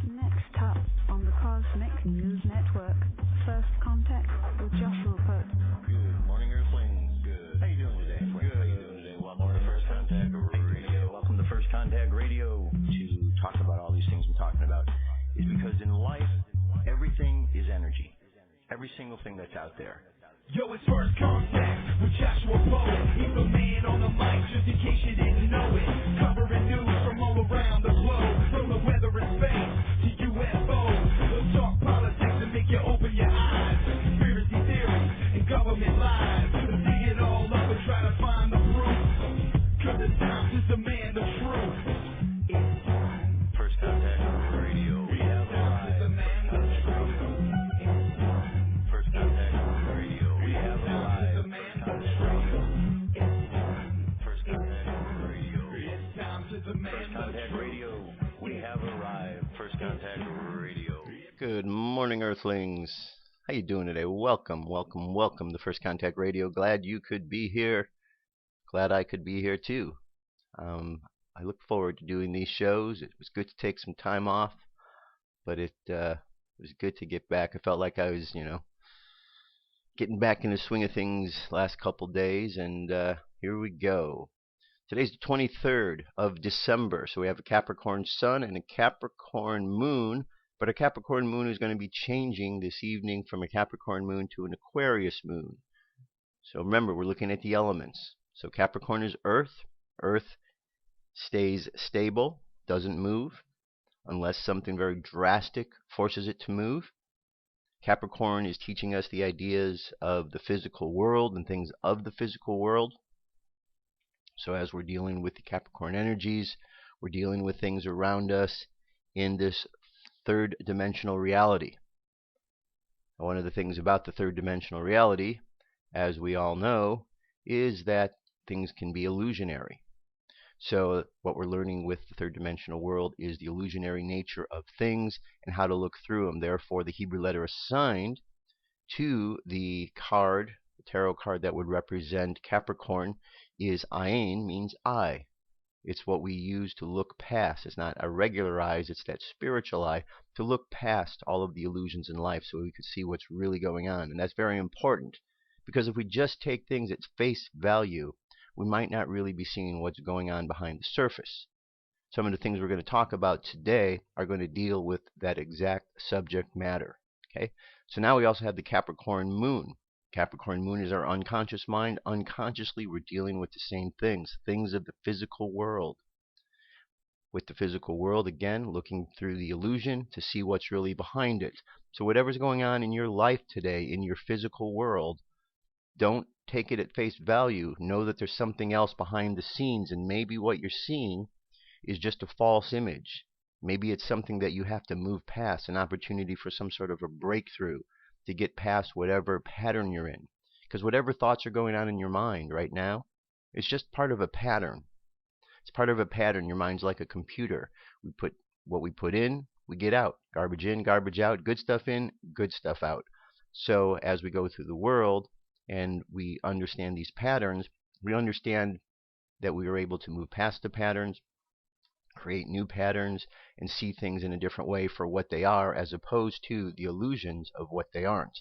Next up on the Cosmic News Network, First Contact with Joshua Pope. Good morning, Earthlings. Good. How you doing today? Good. How you doing today? Welcome to First Contact Radio. Welcome to First Contact Radio. To talk about all these things I'm talking about is because in life, everything is energy. Every single thing that's out there. Yo, it's First Contact with Joshua Pope. He's the man on the mic, just in case you didn't know it. Covering news from all around the globe, from the weather and space to UFOs. We'll talk politics and make you open your eyes. Conspiracy theories and government lies. We'll dig it all up and try to find the proof. Cause the times is demand the truth. It's time. First Contact Radio. We have arrived. Demand the truth. It's time. First Contact Radio. We have arrived. Demand the truth. It's time. First Contact Radio. It's time to demand First the Contact truth. Radio. We have arrived. First Contact Radio. Good morning, Earthlings. How you doing today? Welcome to First Contact Radio. Glad you could be here. Glad I could be here too. I look forward to doing these shows. It was good to take some time off, but it was good to get back. I felt like I was, getting back in the swing of things last couple days, and here we go. Today's the 23rd of December, so we have a Capricorn Sun and a Capricorn Moon, but a Capricorn Moon is going to be changing this evening from a Capricorn Moon to an Aquarius Moon. So remember, we're looking at the elements. So Capricorn is Earth. Earth stays stable, doesn't move, unless something very drastic forces it to move. Capricorn is teaching us the ideas of the physical world and things of the physical world. So as we're dealing with the Capricorn energies, we're dealing with things around us in this third dimensional reality. One of the things about the third dimensional reality, as we all know, is that things can be illusionary. So what we're learning with the third dimensional world is the illusionary nature of things and how to look through them. Therefore, the Hebrew letter assigned to the card, the tarot card that would represent Capricorn, is Ayin, means eye. It's what we use to look past. It's not a regular eyes, it's that spiritual eye to look past all of the illusions in life so we could see what's really going on. And that's very important, because if we just take things at face value, we might not really be seeing what's going on behind the surface. Some of the things we're going to talk about today are going to deal with that exact subject matter. Okay? So now we also have the Capricorn Moon. Capricorn Moon is our unconscious mind. Unconsciously, we're dealing with the same things, things of the physical world. With the physical world, again, looking through the illusion to see what's really behind it. So whatever's going on in your life today, in your physical world, don't take it at face value. Know that there's something else behind the scenes, and maybe what you're seeing is just a false image. Maybe it's something that you have to move past, an opportunity for some sort of a breakthrough to get past whatever pattern you're in. Because whatever thoughts are going on in your mind right now, it's just part of a pattern. It's part of a pattern. Your mind's like a computer. We put what we put in, we get out. Garbage in, garbage out. Good stuff in, good stuff out. So as we go through the world, and we understand these patterns, we understand that we are able to move past the patterns, create new patterns, and see things in a different way for what they are, as opposed to the illusions of what they aren't.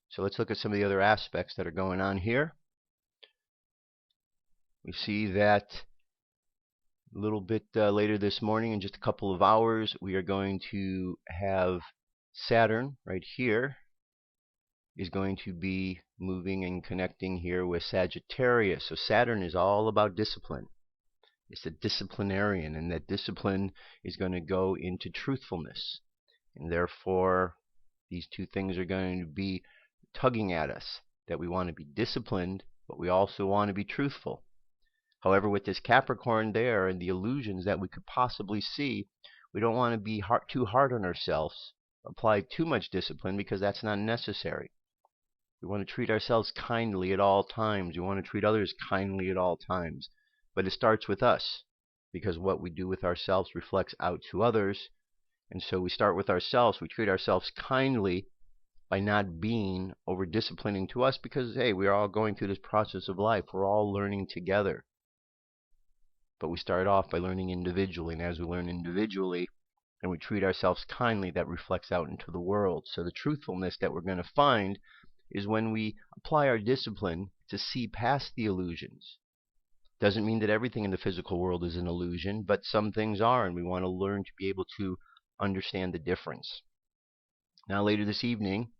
So let's look at some of the other aspects that are going on here. We see that a little bit later this morning, in just a couple of hours, we are going to have Saturn right here is going to be moving and connecting here with Sagittarius. So Saturn is all about discipline. It's a disciplinarian, and that discipline is going to go into truthfulness. And therefore, these two things are going to be tugging at us, that we want to be disciplined, but we also want to be truthful. However, with this Capricorn there and the illusions that we could possibly see, we don't want to be too hard on ourselves, apply too much discipline, because that's not necessary. We want to treat ourselves kindly at all times. We want to treat others kindly at all times. But it starts with us, because what we do with ourselves reflects out to others. And so we start with ourselves. We treat ourselves kindly by not being over-disciplining to us, because, hey, we are all going through this process of life. We're all learning together. But we start off by learning individually. And as we learn individually, and we treat ourselves kindly, that reflects out into the world. So the truthfulness that we're going to find is when we apply our discipline to see past the illusions. Doesn't mean that everything in the physical world is an illusion, but some things are, and we want to learn to be able to understand the difference. Now later this evening,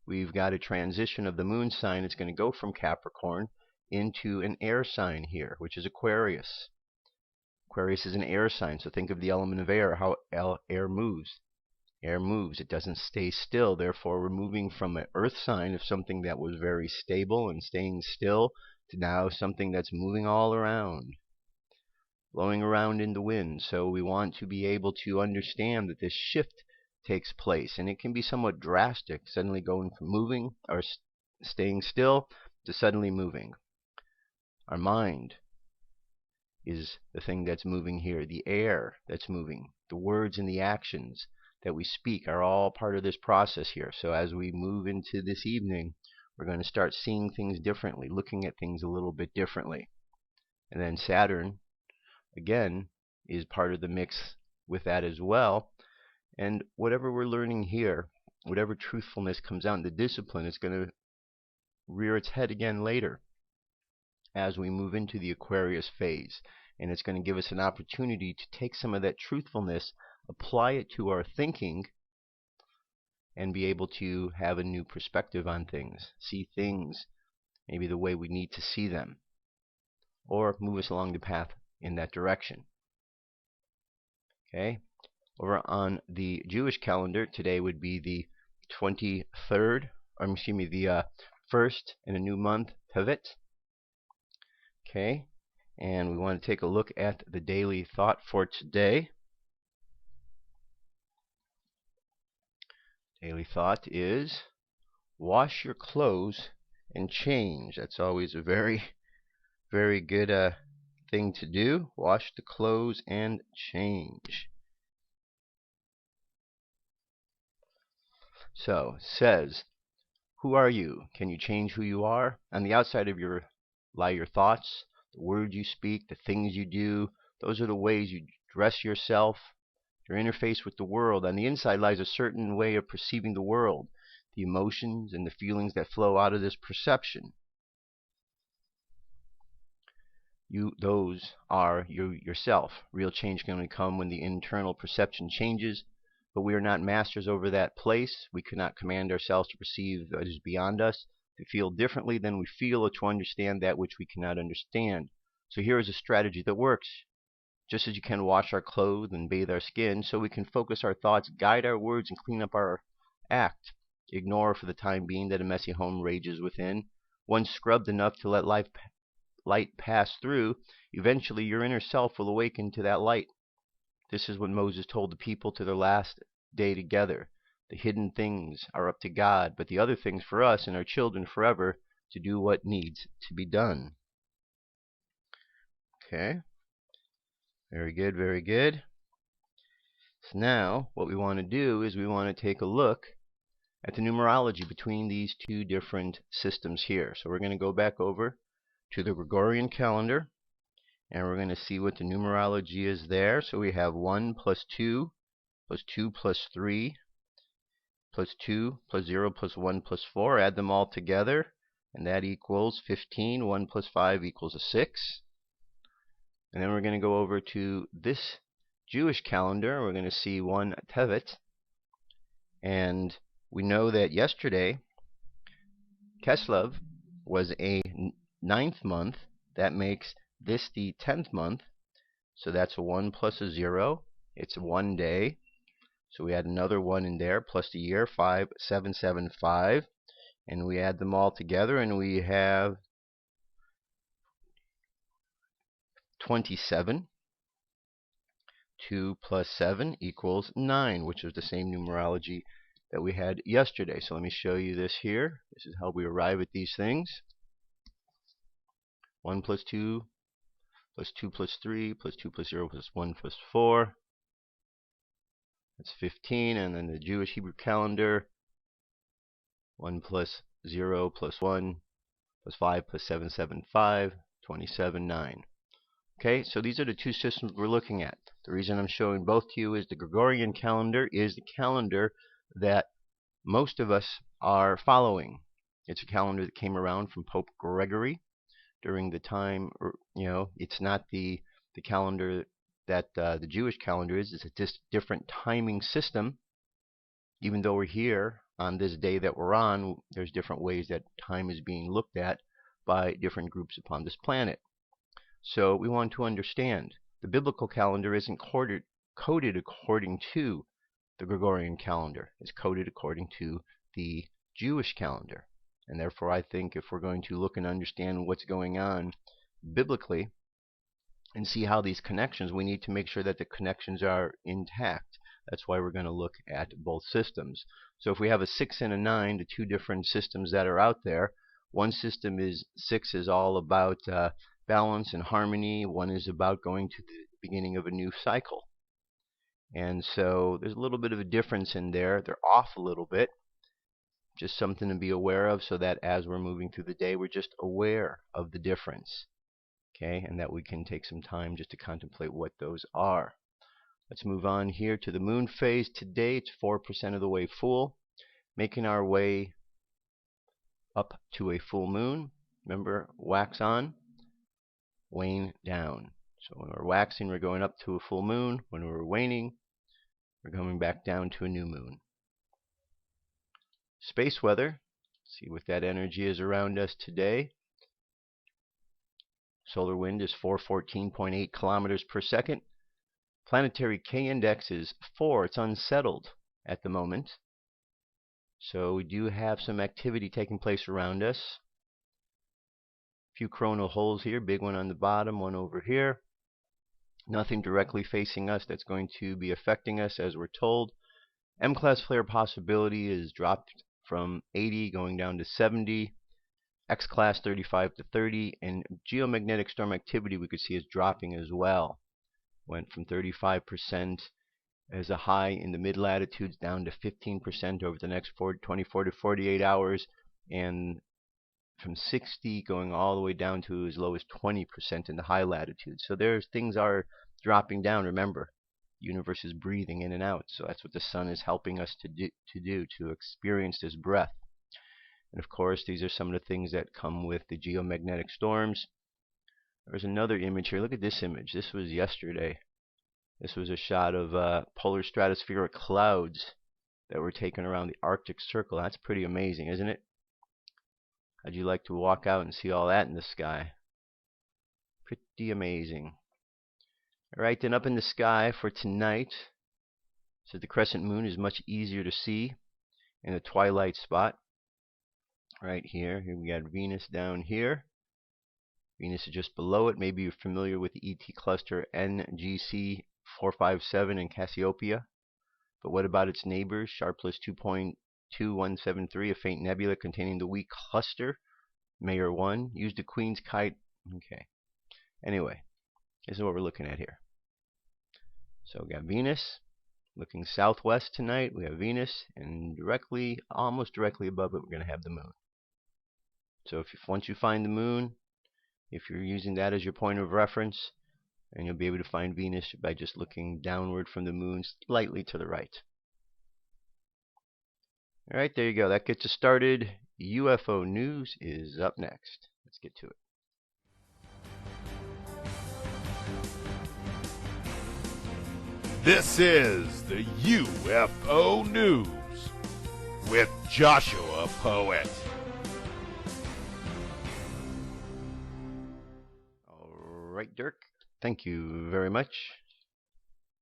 we've got a transition of the moon sign. It's going to go from Capricorn into an air sign here, which is Aquarius. Aquarius is an air sign, so think of the element of air, how air moves. Air moves, it doesn't stay still. Therefore, we're moving from an earth sign of something that was very stable and staying still to now something that's moving all around, blowing around in the wind. So we want to be able to understand that this shift takes place, and it can be somewhat drastic, suddenly going from moving or staying still to suddenly moving. Our mind is the thing that's moving here, the air that's moving, the words and the actions that we speak are all part of this process here. So as we move into this evening, we're going to start seeing things differently, looking at things a little bit differently. And then Saturn, again, is part of the mix with that as well. And whatever we're learning here, whatever truthfulness comes out in the discipline, is going to rear its head again later as we move into the Aquarius phase. And it's going to give us an opportunity to take some of that truthfulness, apply it to our thinking, and be able to have a new perspective on things, see things maybe the way we need to see them, or move us along the path in that direction. Okay, over on the Jewish calendar, today would be the 23rd, or excuse me, the first in a new month, Tevet. Okay, and we want to take a look at the daily thought for today. Daily thought is, wash your clothes and change. That's always a very, very good thing to do. Wash the clothes and change. So, it says, who are you? Can you change who you are? On the outside of your lie your thoughts, the words you speak, the things you do. Those are the ways you dress yourself, your interface with the world. On the inside lies a certain way of perceiving the world, the emotions and the feelings that flow out of this perception. Those are you yourself. Real change can only come when the internal perception changes, but we are not masters over that place. We cannot command ourselves to perceive what is beyond us, to feel differently than we feel, or to understand that which we cannot understand. So here is a strategy that works. Just as you can wash our clothes and bathe our skin, so we can focus our thoughts, guide our words, and clean up our act. Ignore for the time being that a messy home rages within. Once scrubbed enough to let light pass through, eventually your inner self will awaken to that light. This is what Moses told the people to their last day together. The hidden things are up to God, but the other things for us and our children forever to do what needs to be done. Okay. Very good, very good. So now what we want to do is we want to take a look at the numerology between these two different systems here. So we're going to go back over to the Gregorian calendar, and we're going to see what the numerology is there. So we have 1 plus 2 plus 2 plus 3 plus 2 plus 0 plus 1 plus 4. Add them all together, and that equals 15. 1 plus 5 equals a 6. And then we're going to go over to this Jewish calendar. We're going to see 1 Tevet. And we know that yesterday, Kislev was a 9th month. That makes this the 10th month. So that's a 1 plus a 0. It's 1 day. So we add another 1 in there, plus the year, 5775. And we add them all together, and we have 27. 2 plus 7 equals 9, which is the same numerology that we had yesterday. So let me show you this here. This is how we arrive at these things. 1 plus 2 plus 2 plus 3 plus 2 plus 0 plus 1 plus 4. That's 15. And then the Jewish Hebrew calendar, 1 plus 0 plus 1 plus 5 plus 7, 7, 5, 27, 9. Okay, so these are the two systems we're looking at. The reason I'm showing both to you is the Gregorian calendar is the calendar that most of us are following. It's a calendar that came around from Pope Gregory during the time, it's not the calendar that the Jewish calendar is. It's a different timing system. Even though we're here on this day that we're on, there's different ways that time is being looked at by different groups upon this planet. So we want to understand the biblical calendar isn't coded according to the Gregorian calendar. It's coded according to the Jewish calendar. And therefore, I think if we're going to look and understand what's going on biblically and see how these connections, we need to make sure that the connections are intact. That's why we're going to look at both systems. So if we have a 6 and a 9, the two different systems that are out there, one system is 6 is all about balance and harmony. One is about going to the beginning of a new cycle. And so there's a little bit of a difference in there. They're off a little bit. Just something to be aware of, so that as we're moving through the day, we're just aware of the difference. Okay, and that we can take some time just to contemplate what those are. Let's move on here to the moon phase. Today it's 4% of the way full, making our way up to a full moon. Remember, wax on, wane down. So when we're waxing, we're going up to a full moon. When we're waning, we're coming back down to a new moon. Space weather. See what that energy is around us today. Solar wind is 414.8 kilometers per second. Planetary K index is 4. It's unsettled at the moment. So we do have some activity taking place around us. A few coronal holes here. Big one on the bottom, one over here. Nothing directly facing us that's going to be affecting us, as we're told. M-class flare possibility is dropped from 80 going down to 70. X-class 35 to 30. And geomagnetic storm activity we could see is dropping as well. Went from 35% as a high in the mid-latitudes down to 15% over the next 24 to 48 hours. And from 60 going all the way down to as low as 20% in the high latitudes. So things are dropping down. Remember, the universe is breathing in and out. So that's what the sun is helping us to experience this breath. And of course, these are some of the things that come with the geomagnetic storms. There's another image here. Look at this image. This was yesterday. This was a shot of polar stratospheric clouds that were taken around the Arctic Circle. That's pretty amazing, isn't it? How'd you like to walk out and see all that in the sky? Pretty amazing. Alright, then up in the sky for tonight, so the crescent moon is much easier to see in the twilight spot. Right here. Here we got Venus down here. Venus is just below it. Maybe you're familiar with the ET cluster NGC 457 in Cassiopeia. But what about its neighbors? Sharpless 2.2173, a faint nebula containing the weak cluster. Mayer 1. Use the Queen's Kite. Okay. Anyway, this is what we're looking at here. So we got Venus. Looking southwest tonight, we have Venus. And almost directly above it, we're going to have the moon. So once you find the moon, if you're using that as your point of reference, and you'll be able to find Venus by just looking downward from the moon slightly to the right. Alright, there you go. That gets us started. UFO news is up next. Let's get to it. This is the UFO News with Joshua Poet. Alright, Dirk. Thank you very much.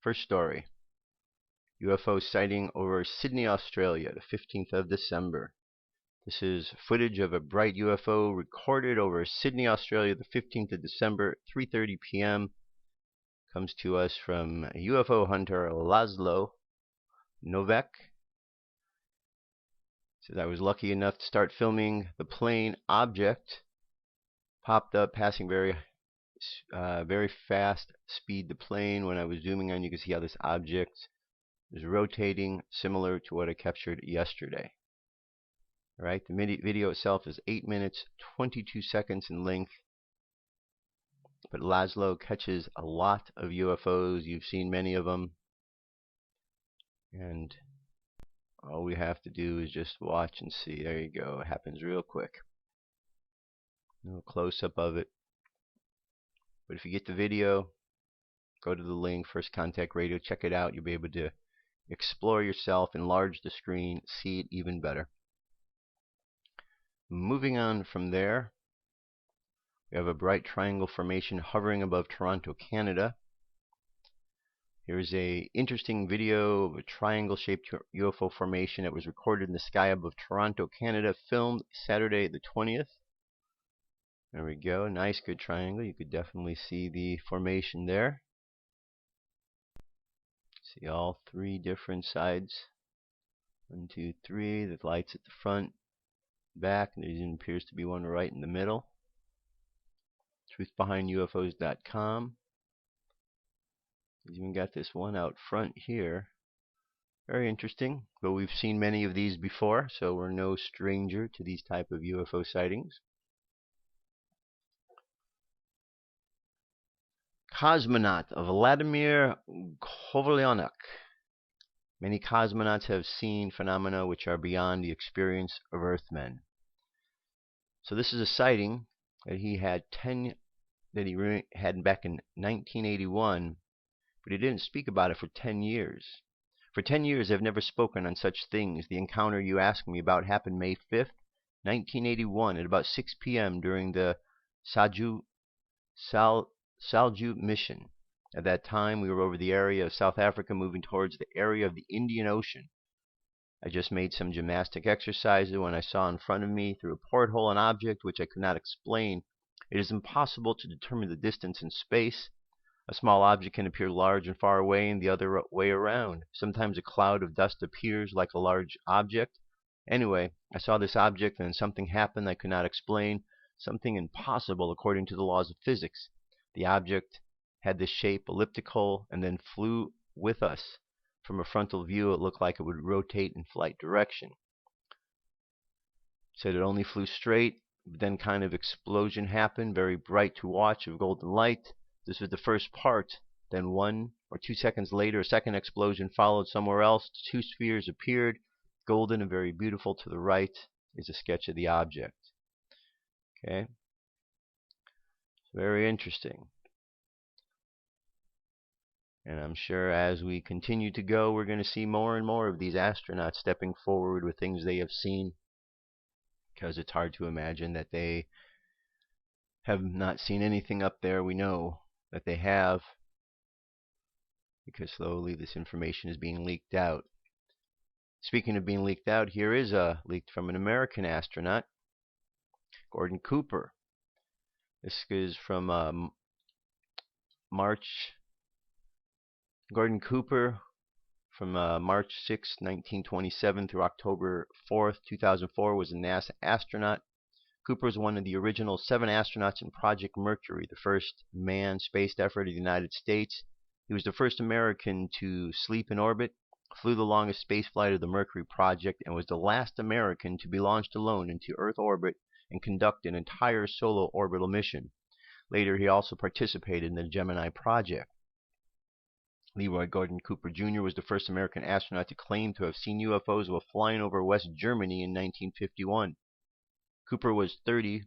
First story. UFO sighting over Sydney, Australia, the 15th of December. This is footage of a bright UFO recorded over Sydney, Australia, the 15th of December, 3:30 p.m. Comes to us from UFO hunter Laszlo Novak. Says, I was lucky enough to start filming the plane object. Popped up, passing very fast speed the plane. When I was zooming on, you can see how this object is rotating, similar to what I captured yesterday. Alright, the video itself is 8 minutes 22 seconds in length. But Laszlo catches a lot of UFOs. You've seen many of them. And all we have to do is just watch and see. There you go. It happens real quick. No close-up of it. But if you get the video, go to the link, First Contact Radio, check it out. You'll be able to explore yourself, enlarge the screen, see it even better. Moving on from there, we have a bright triangle formation hovering above Toronto, Canada. Here's a interesting video of a triangle-shaped UFO formation that was recorded in the sky above Toronto, Canada, filmed Saturday the 20th. There we go. Nice, good triangle. You could definitely see the formation there. See all three different sides. 1, 2, 3. The lights at the front, back, and there even appears to be one right in the middle. Truthbehindufos.com. He's even got this one out front here. Very interesting. But we've seen many of these before, so we're no stranger to these type of UFO sightings. Cosmonaut of Vladirmir Kovalyonok. Many cosmonauts have seen phenomena which are beyond the experience of Earthmen. So this is a sighting that he had back in 1981, but he didn't speak about it for 10 years. For 10 years, I've never spoken on such things. The encounter you asked me about happened May 5th, 1981, at about 6 p.m. during the Salju mission. At that time, we were over the area of South Africa, moving towards the area of the Indian Ocean. I just made some gymnastic exercises when I saw in front of me, through a porthole, an object which I could not explain. It is impossible to determine the distance in space. A small object can appear large and far away, and the other way around. Sometimes a cloud of dust appears like a large object. Anyway, I saw this object, and then something happened I could not explain, something impossible according to the laws of physics. The object had this shape, elliptical, and then flew with us. From a frontal view, it looked like it would rotate in flight direction. Said it only flew straight, then kind of explosion happened, very bright to watch, of golden light. This was the first part. Then 1 or 2 seconds later, a second explosion followed somewhere else. 2 spheres appeared, golden and very beautiful. To the right is a sketch of the object. Okay, very interesting. And I'm sure as we continue to go, we're going to see more and more of these astronauts stepping forward with things they have seen, because it's hard to imagine that they have not seen anything up there. We know that they have, because slowly this information is being leaked out. Speaking of being leaked out, here is a leaked from an American astronaut, Gordon Cooper. This is from Gordon Cooper from March 6, 1927 through October 4, 2004 was a NASA astronaut. Cooper was one of the original 7 astronauts in Project Mercury, the first manned space effort of the United States. He was the first American to sleep in orbit, flew the longest space flight of the Mercury project, and was the last American to be launched alone into Earth orbit and conduct an entire solo orbital mission. Later, he also participated in the Gemini project. Leroy Gordon Cooper Jr. was the first American astronaut to claim to have seen UFOs while flying over West Germany in 1951. Cooper was 30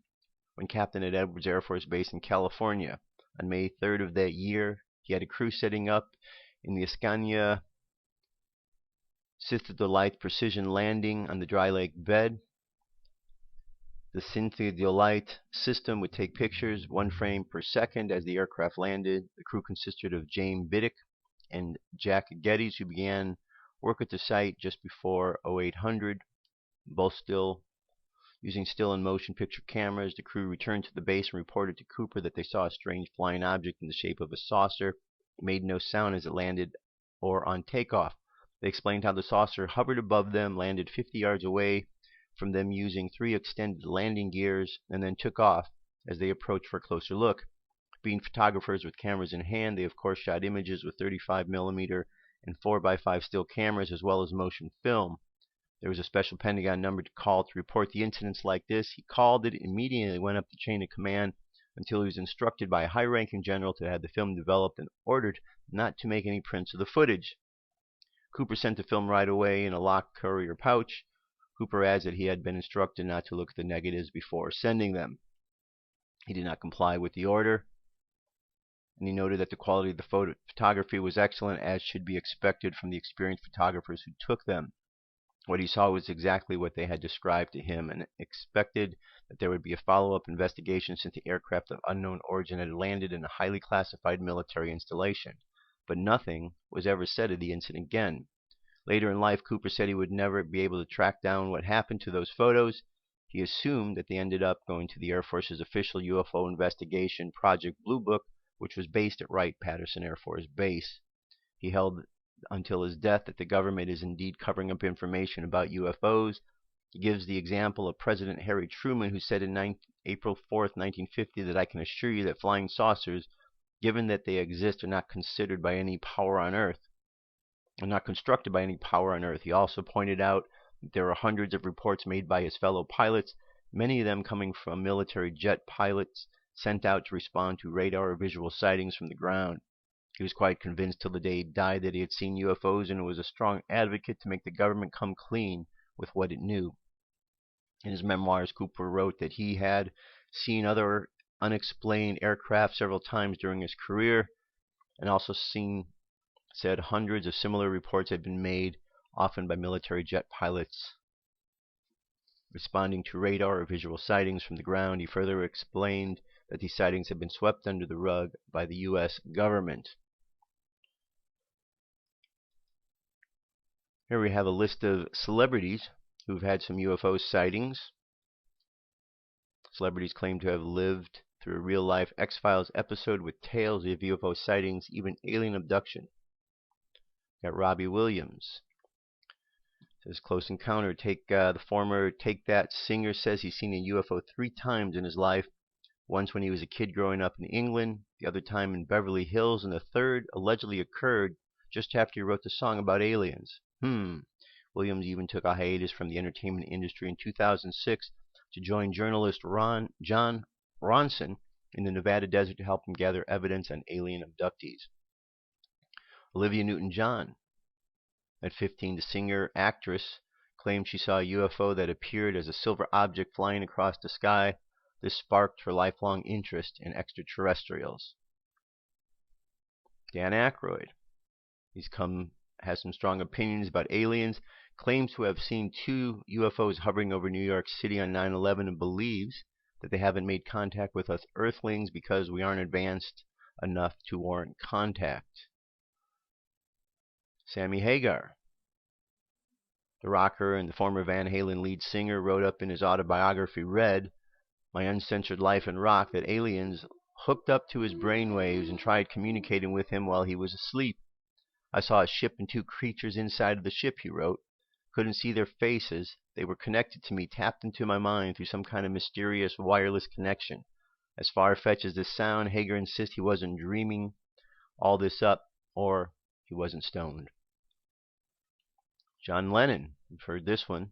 when captain at Edwards Air Force Base in California. On May 3rd of that year, he had a crew setting up in the Ascania Syntheolite precision landing on the dry lake bed. The Syntheolite system would take pictures 1 frame per second as the aircraft landed. The crew consisted of James Biddick and Jack Geddes, who began work at the site just before 0800, both still using still and motion picture cameras. The crew returned to the base and reported to Cooper that they saw a strange flying object in the shape of a saucer. It made no sound as it landed or on takeoff. They explained how the saucer hovered above them, landed 50 yards away from them using 3 extended landing gears, and then took off. As they approached for a closer look, being photographers with cameras in hand, they of course shot images with 35mm and 4x5 still cameras, as well as motion film. There was a special Pentagon number to call to report the incidents like this. He called it, immediately went up the chain of command. until he was instructed by a high-ranking general to have the film developed and ordered not to make any prints of the footage. Cooper sent the film right away in a locked courier pouch. Cooper adds that he had been instructed not to look at the negatives before sending them. He did not comply with the order, and he noted that the quality of the photography was excellent, as should be expected from the experienced photographers who took them. What he saw was exactly what they had described to him, and expected that there would be a follow-up investigation since the aircraft of unknown origin had landed in a highly classified military installation. But nothing was ever said of the incident again. Later in life, Cooper said he would never be able to track down what happened to those photos. He assumed that they ended up going to the Air Force's official UFO investigation, Project Blue Book, which was based at Wright-Patterson Air Force Base. He held until his death that the government is indeed covering up information about UFOs. He gives the example of President Harry Truman, who said in April 4th, 1950, that I can assure you that flying saucers, given that they exist, are not considered by any power on Earth, are not constructed by any power on Earth. He also pointed out that there are hundreds of reports made by his fellow pilots, many of them coming from military jet pilots sent out to respond to radar or visual sightings from the ground. He was quite convinced till the day he died that he had seen UFOs, and was a strong advocate to make the government come clean with what it knew. In his memoirs, Cooper wrote that he had seen other unexplained aircraft several times during his career, and also said hundreds of similar reports had been made, often by military jet pilots responding to radar or visual sightings from the ground. He further explained that these sightings had been swept under the rug by the U.S. government. Here we have a list of celebrities who've had some UFO sightings. Celebrities claim to have lived through a real-life X-Files episode with tales of UFO sightings, even alien abduction. Got Robbie Williams. Says Close Encounter. The former Take That singer says he's seen a UFO 3 times in his life. Once when he was a kid growing up in England, the other time in Beverly Hills, and the third allegedly occurred just after he wrote the song about aliens. Williams even took a hiatus from the entertainment industry in 2006 to join journalist John Ronson in the Nevada desert to help him gather evidence on alien abductees. Olivia Newton-John, at 15, the singer-actress, claimed she saw a UFO that appeared as a silver object flying across the sky. This sparked her lifelong interest in extraterrestrials. Dan Aykroyd, has some strong opinions about aliens, claims to have seen 2 UFOs hovering over New York City on 9/11, and believes that they haven't made contact with us Earthlings because we aren't advanced enough to warrant contact. Sammy Hagar, the rocker and the former Van Halen lead singer, wrote up in his autobiography, Red, My Uncensored Life in Rock, that aliens hooked up to his brainwaves and tried communicating with him while he was asleep. I saw a ship and 2 creatures inside of the ship, he wrote. Couldn't see their faces. They were connected to me, tapped into my mind through some kind of mysterious wireless connection. As far-fetched as this sound, Hagar insists he wasn't dreaming all this up, or he wasn't stoned. John Lennon, you've heard this one.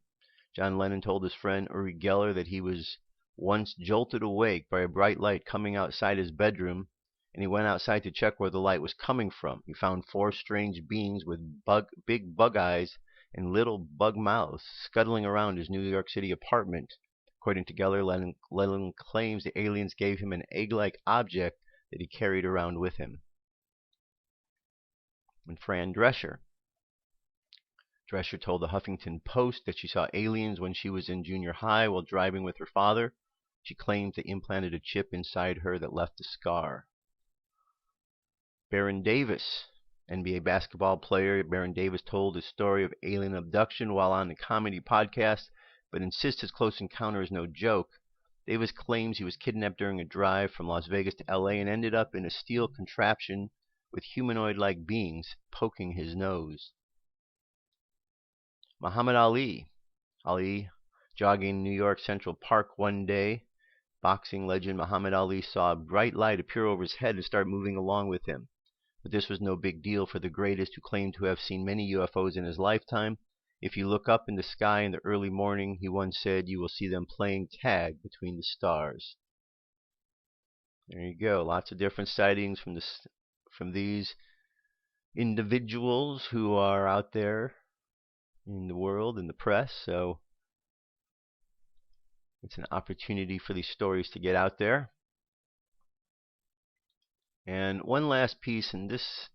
John Lennon told his friend Uri Geller that he was once jolted awake by a bright light coming outside his bedroom, and he went outside to check where the light was coming from. He found 4 strange beings with big bug eyes and little bug mouths scuttling around his New York City apartment. According to Geller, Lennon claims the aliens gave him an egg-like object that he carried around with him. And Fran Drescher. Drescher told the Huffington Post that she saw aliens when she was in junior high while driving with her father. She claims they implanted a chip inside her that left a scar. Baron Davis, NBA basketball player. Baron Davis told his story of alien abduction while on the comedy podcast, but insists his close encounter is no joke. Davis claims he was kidnapped during a drive from Las Vegas to LA and ended up in a steel contraption with humanoid-like beings poking his nose. Muhammad Ali. Ali jogging in New York Central Park one day. Boxing legend Muhammad Ali saw a bright light appear over his head and start moving along with him. But this was no big deal for the greatest, who claimed to have seen many UFOs in his lifetime. If you look up in the sky in the early morning, he once said, you will see them playing tag between the stars. There you go. Lots of different sightings from these individuals who are out there in the world, in the press. So it's an opportunity for these stories to get out there. And one last piece, and this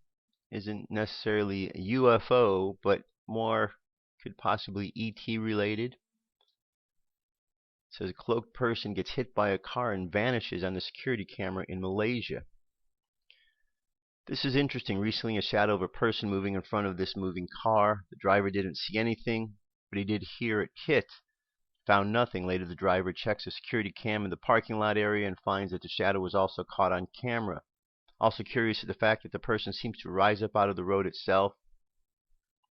isn't necessarily a UFO, but more could possibly ET related. It says a cloaked person gets hit by a car and vanishes on the security camera in Malaysia. This is interesting. Recently, a shadow of a person moving in front of this moving car. The driver didn't see anything, but he did hear it hit. Found nothing. Later, the driver checks a security cam in the parking lot area and finds that the shadow was also caught on camera. Also curious is the fact that the person seems to rise up out of the road itself,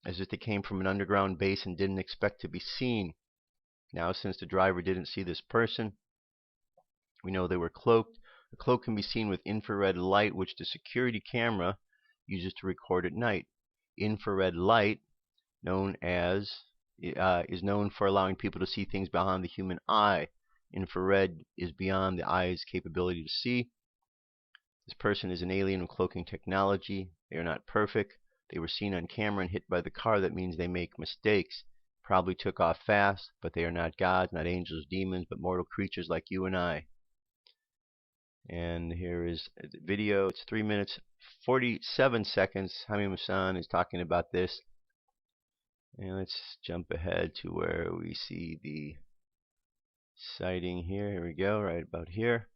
as if they came from an underground base and didn't expect to be seen. Now, since the driver didn't see this person, we know they were cloaked. The cloak can be seen with infrared light, which the security camera uses to record at night. Infrared light, is known for allowing people to see things beyond the human eye. Infrared is beyond the eye's capability to see. This person is an alien with cloaking technology. They are not perfect. They were seen on camera and hit by the car. That means they make mistakes. Probably took off fast, but they are not gods, not angels, demons, but mortal creatures like you and I. And here is the video. It's 3 minutes 47 seconds. Hami Musan is talking about this. And let's jump ahead to where we see the sighting here. Here we go, right about here.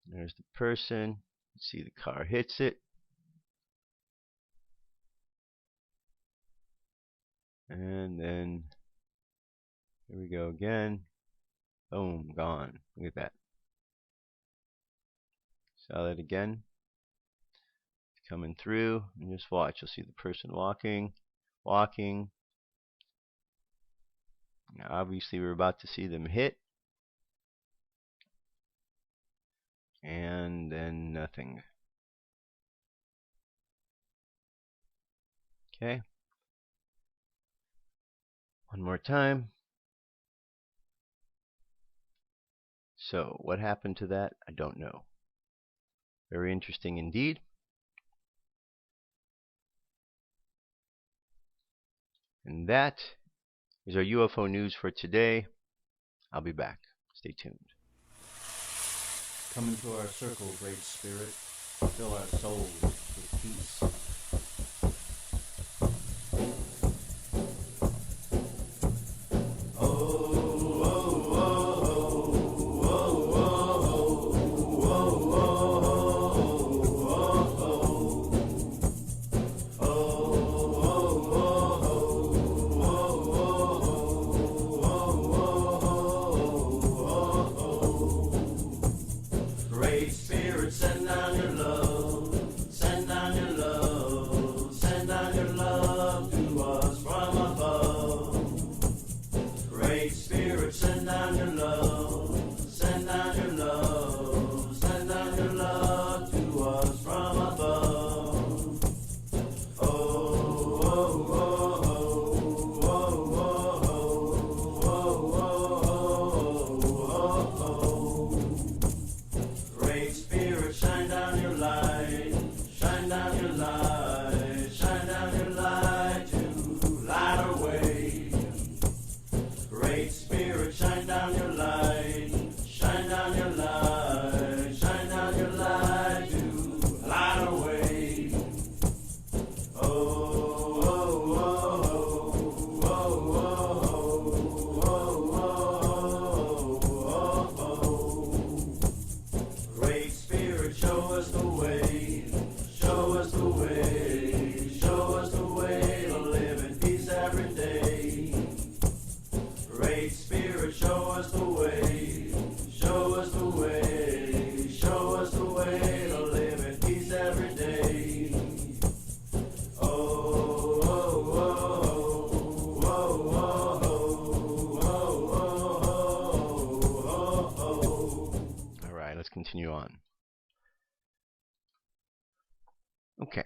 There's the person. You see the car hits it. And then here we go again. Boom, gone. Look at that. Saw that again. It's coming through. And just watch. You'll see the person walking. Now, obviously, we're about to see them hit. And then nothing. Okay. One more time. So, what happened to that? I don't know. Very interesting indeed. And that is our UFO news for today. I'll be back. Stay tuned. Come into our circle, Great Spirit. Fill our souls with peace. Continue on. Okay.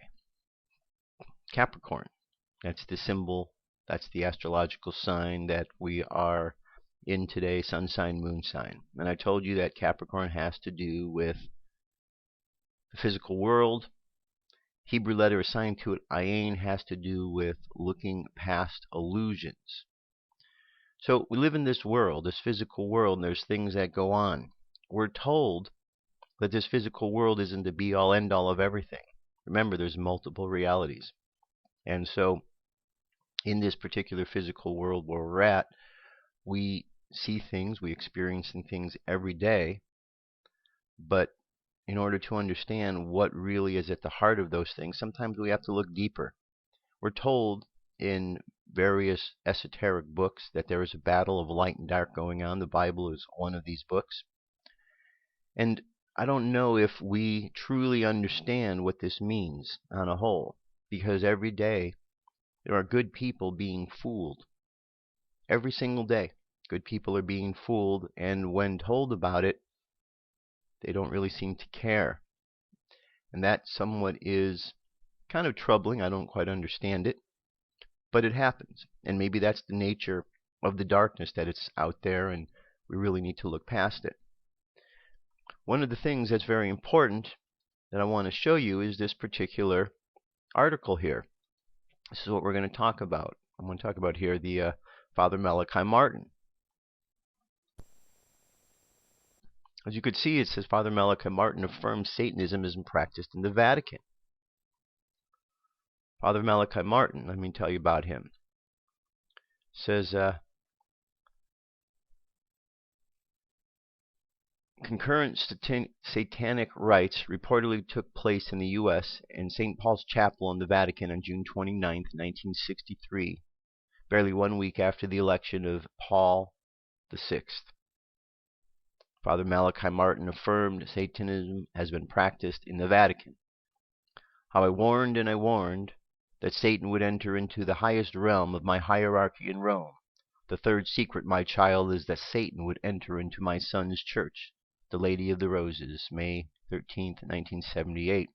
Capricorn. That's the symbol. That's the astrological sign that we are in today, sun sign, moon sign. And I told you that Capricorn has to do with the physical world. Hebrew letter assigned to it, ayin, has to do with looking past illusions. So we live in this world, this physical world, and there's things that go on. We're told that this physical world isn't the be-all, end-all of everything. Remember, there's multiple realities. And so in this particular physical world where we're at, we see things, we experience things every day, but in order to understand what really is at the heart of those things, sometimes we have to look deeper. We're told in various esoteric books that there is a battle of light and dark going on. The Bible is one of these books. And I don't know if we truly understand what this means on a whole, because every day there are good people being fooled. Every single day, good people are being fooled, and when told about it, they don't really seem to care. And that somewhat is kind of troubling. I don't quite understand it, but it happens. And maybe that's the nature of the darkness, that it's out there and we really need to look past it. One of the things that's very important that I want to show you is this particular article here. This is what we're going to talk about. I'm going to talk about here the Father Malachi Martin. As you could see, it says Father Malachi Martin affirms Satanism isn't practiced in the Vatican. Father Malachi Martin, let me tell you about him. It says, concurrent satanic rites reportedly took place in the U.S. in St. Paul's Chapel in the Vatican on June 29, 1963, barely 1 week after the election of Paul VI. Father Malachi Martin affirmed Satanism has been practiced in the Vatican. How I warned and I warned that Satan would enter into the highest realm of my hierarchy in Rome. The third secret, my child, is that Satan would enter into my son's church, the Lady of the Roses, May 13, 1978.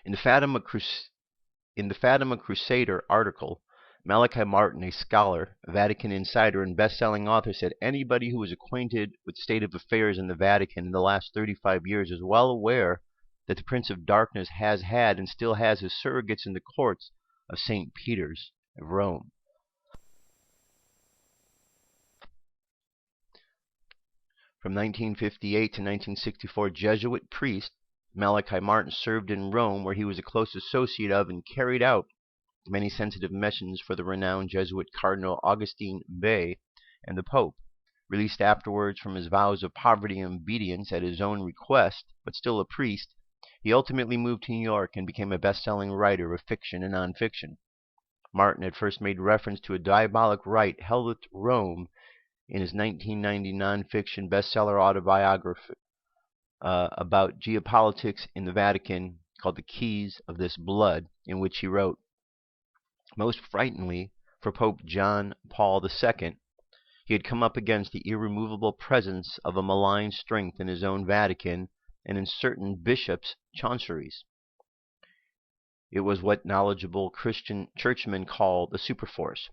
In the Fatima Crusader article, Malachi Martin, a scholar, a Vatican insider, and best-selling author, said anybody who is acquainted with the state of affairs in the Vatican in the last 35 years is well aware that the Prince of Darkness has had and still has his surrogates in the courts of St. Peter's of Rome. From 1958 to 1964, Jesuit priest Malachi Martin served in Rome, where he was a close associate of and carried out many sensitive missions for the renowned Jesuit Cardinal Augustine Bay and the Pope. Released afterwards from his vows of poverty and obedience at his own request, but still a priest, he ultimately moved to New York and became a best-selling writer of fiction and nonfiction. Martin had first made reference to a diabolic rite held at Rome in his 1990 nonfiction bestseller autobiography about geopolitics in the Vatican called The Keys of This Blood, in which he wrote, most frighteningly for Pope John Paul II, he had come up against the irremovable presence of a malign strength in his own Vatican and in certain bishops' chanceries. It was what knowledgeable Christian churchmen call the superforce.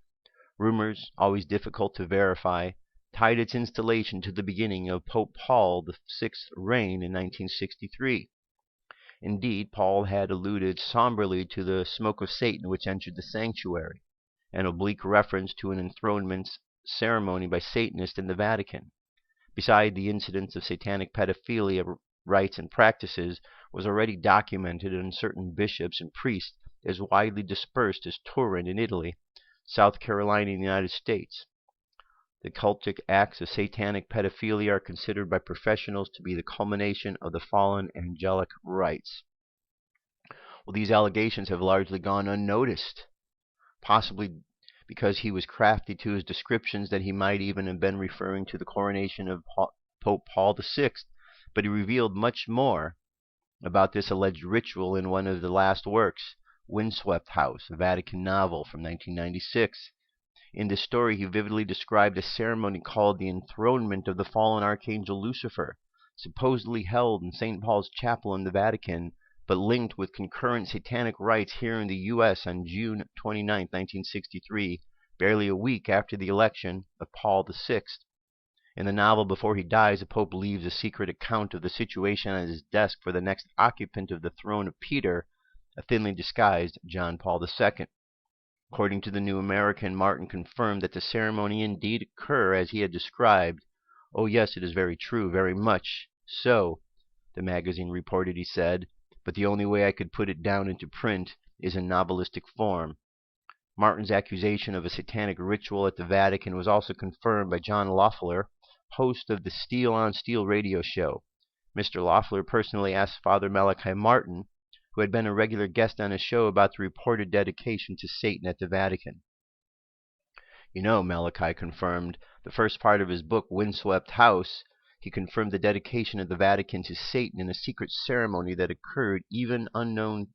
Rumors, always difficult to verify, tied its installation to the beginning of Pope Paul VI's reign in 1963. Indeed, Paul had alluded somberly to the smoke of Satan which entered the sanctuary, an oblique reference to an enthronement ceremony by Satanists in the Vatican. Beside the incidents of satanic pedophilia, rites, and practices was already documented, and certain bishops and priests as widely dispersed as Turin in Italy, South Carolina in the United States. The cultic acts of satanic pedophilia are considered by professionals to be the culmination of the fallen angelic rites. Well, these allegations have largely gone unnoticed, possibly because he was crafty to his descriptions that he might even have been referring to the coronation of Pope Paul VI, but he revealed much more about this alleged ritual in one of the last works, Windswept House, a Vatican novel from 1996. In this story, he vividly described a ceremony called the enthronement of the fallen archangel Lucifer, supposedly held in St. Paul's Chapel in the Vatican, but linked with concurrent satanic rites here in the U.S. on June 29, 1963, barely a week after the election of Paul VI. In the novel Before He Dies, the Pope leaves a secret account of the situation on his desk for the next occupant of the throne of Peter, a thinly disguised John Paul II. According to the New American, Martin confirmed that the ceremony indeed occur as he had described. "Oh yes, it is very true, very much so," the magazine reported, he said, "but the only way I could put it down into print is in novelistic form." Martin's accusation of a satanic ritual at the Vatican was also confirmed by John Loeffler, host of the Steel on Steel radio show. Mr. Loeffler personally asked Father Malachi Martin, who had been a regular guest on his show, about the reported dedication to Satan at the Vatican. "You know," Malachi confirmed, "the first part of his book, Windswept House, he confirmed the dedication of the Vatican to Satan in a secret ceremony that occurred, even unknown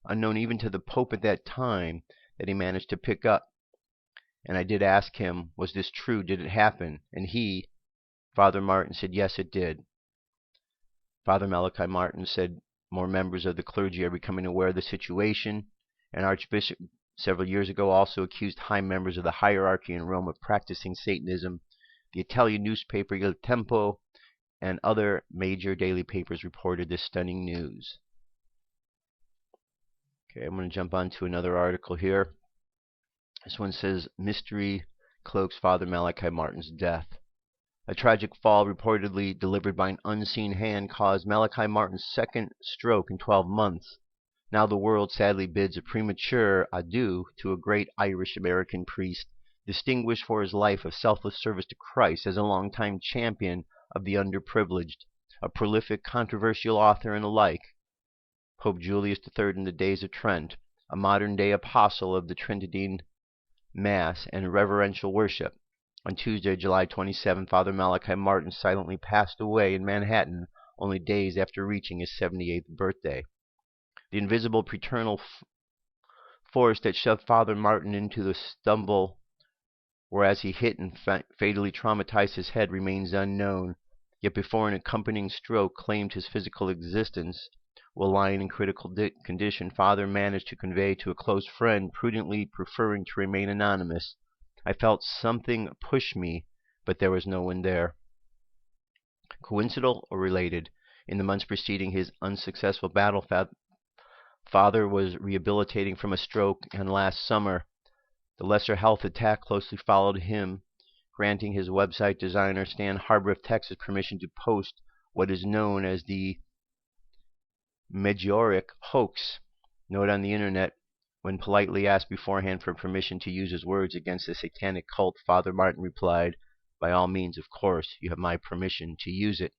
even to the Pope at that time, that he managed to pick up. And I did ask him, was this true? Did it happen? And he, Father Martin, said yes, it did." Father Malachi Martin said more members of the clergy are becoming aware of the situation. An archbishop several years ago also accused high members of the hierarchy in Rome of practicing Satanism. The Italian newspaper Il Tempo and other major daily papers reported this stunning news. Okay, I'm going to jump on to another article here. This one says, "Mystery cloaks Father Malachi Martin's death." A tragic fall reportedly delivered by an unseen hand caused Malachi Martin's second stroke in 12 months. Now the world sadly bids a premature adieu to a great Irish-American priest, distinguished for his life of selfless service to Christ as a longtime champion of the underprivileged, a prolific controversial author and alike. Pope Julius III in the days of Trent, a modern-day apostle of the Tridentine Mass and reverential worship. On Tuesday, July 27, Father Malachi Martin silently passed away in Manhattan, only days after reaching his 78th birthday. The invisible paternal force that shoved Father Martin into the stumble, whereas he hit and fatally traumatized his head, remains unknown. Yet before an accompanying stroke claimed his physical existence, while lying in critical condition, Father managed to convey to a close friend, prudently preferring to remain anonymous, "I felt something push me, but there was no one there." Coincidental or related? In the months preceding his unsuccessful battle, Father was rehabilitating from a stroke, and last summer, the lesser health attack closely followed him, granting his website designer Stan Harbor of Texas permission to post what is known as the Meteoric hoax. Note on the internet, when politely asked beforehand for permission to use his words against the satanic cult, Father Martin replied, "By all means, of course, you have my permission to use it."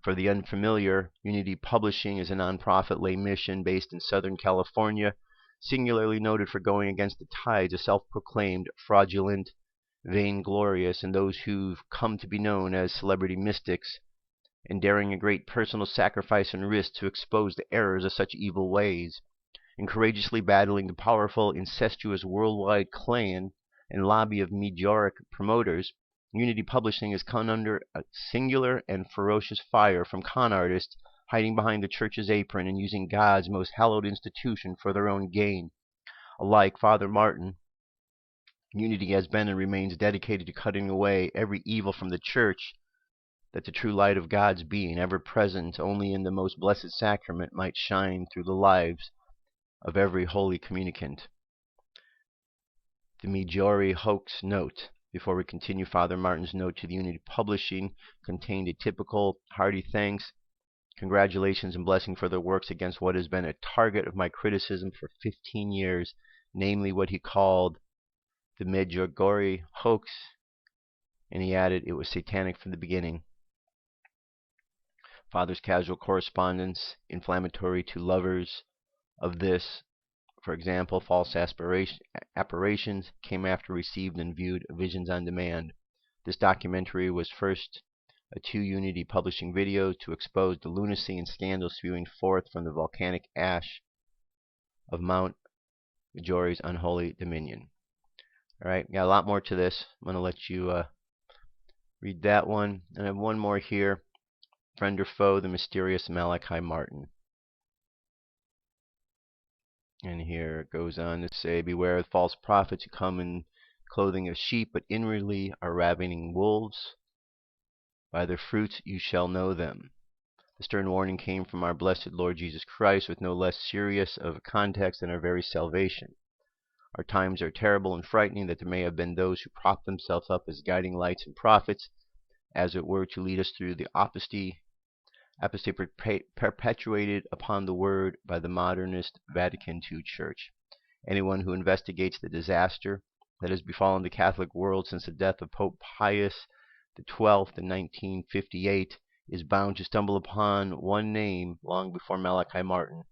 For the unfamiliar, Unity Publishing is a non-profit lay mission based in Southern California, singularly noted for going against the tides of self-proclaimed fraudulent, vainglorious, and those who've come to be known as celebrity mystics, and daring a great personal sacrifice and risk to expose the errors of such evil ways. In courageously battling the powerful, incestuous worldwide clan and lobby of meteoric promoters, Unity Publishing has come under a singular and ferocious fire from con artists hiding behind the church's apron and using God's most hallowed institution for their own gain. Alike Father Martin, Unity has been and remains dedicated to cutting away every evil from the church, that the true light of God's being, ever present only in the most blessed sacrament, might shine through the lives of every holy communicant. The Meteoric hoax note. Before we continue, Father Martin's note to the Unity Publishing contained a typical hearty thanks, congratulations, and blessing for their works against what has been a target of my criticism for 15 years, namely what he called the Meteoric hoax, and he added it was satanic from the beginning. Father's casual correspondence, inflammatory to lovers of this, for example, false apparitions, came after received and viewed Visions on Demand. This documentary was first a 2 Unity Publishing video to expose the lunacy and scandal spewing forth from the volcanic ash of Mount Majori's unholy dominion. Alright, got a lot more to this. I'm going to let you read that one. And I have one more here. Friend or foe, the mysterious Malachi Martin. And here it goes on to say, beware of false prophets who come in clothing of sheep, but inwardly are ravening wolves. By their fruits you shall know them. The stern warning came from our blessed Lord Jesus Christ with no less serious of a context than our very salvation. Our times are terrible and frightening, that there may have been those who prop themselves up as guiding lights and prophets, as it were, to lead us through the apostasy perpetuated upon the word by the modernist Vatican II Church. Anyone who investigates the disaster that has befallen the Catholic world since the death of Pope Pius XII in 1958 is bound to stumble upon one name long before Malachi Martin.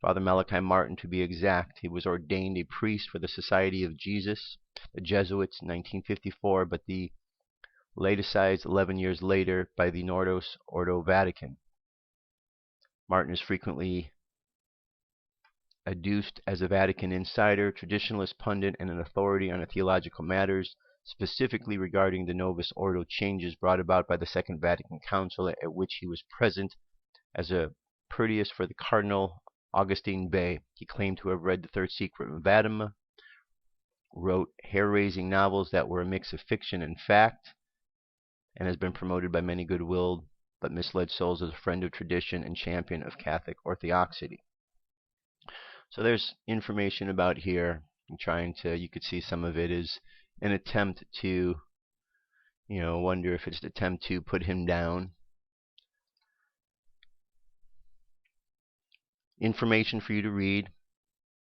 Father Malachi Martin, to be exact. He was ordained a priest for the Society of Jesus, the Jesuits, in 1954, but the laicized 11 years later by the Nordus Ordo Vatican. Martin is frequently adduced as a Vatican insider, traditionalist pundit, and an authority on theological matters, specifically regarding the Novus Ordo changes brought about by the Second Vatican Council, at which he was present as a Proteus for the Cardinal Augustine Bay. He claimed to have read the Third Secret of Vladirmir, wrote hair-raising novels that were a mix of fiction and fact, and has been promoted by many good-willed but misled souls as a friend of tradition and champion of Catholic orthodoxy. So there's information about here. I'm trying to, you could see some of it is an attempt to, wonder if it's an attempt to put him down. Information for you to read,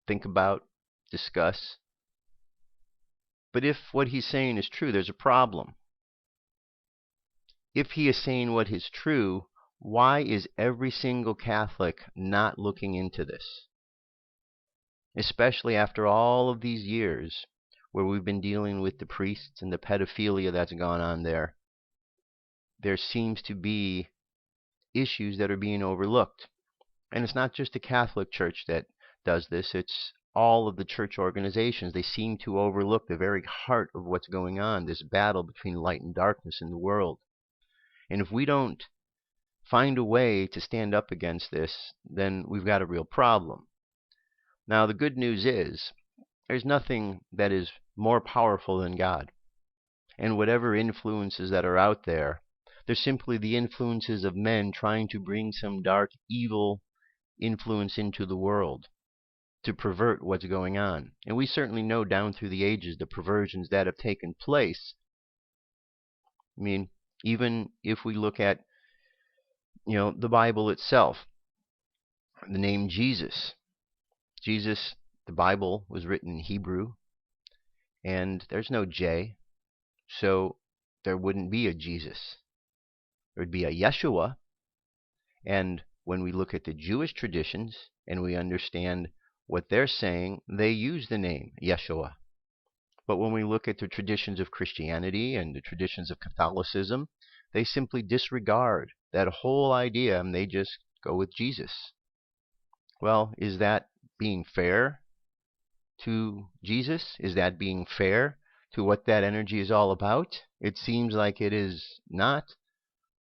think about, discuss. But if what he's saying is true, there's a problem. If he is saying what is true, why is every single Catholic not looking into this? Especially after all of these years where we've been dealing with the priests and the pedophilia that's gone on there. There seems to be issues that are being overlooked. And it's not just the Catholic Church that does this, it's all of the church organizations. They seem to overlook the very heart of what's going on, this battle between light and darkness in the world. And if we don't find a way to stand up against this, then we've got a real problem. Now, the good news is, there's nothing that is more powerful than God. And whatever influences that are out there, they're simply the influences of men trying to bring some dark, evil influence into the world to pervert what's going on. And we certainly know down through the ages the perversions that have taken place. I mean, even if we look at, the Bible itself, the name Jesus. Jesus, the Bible was written in Hebrew, and there's no J, so there wouldn't be a Jesus. There would be a Yeshua, and when we look at the Jewish traditions and we understand what they're saying, they use the name Yeshua. But when we look at the traditions of Christianity and the traditions of Catholicism, they simply disregard that whole idea and they just go with Jesus. Well, is that being fair to Jesus? Is that being fair to what that energy is all about? It seems like it is not.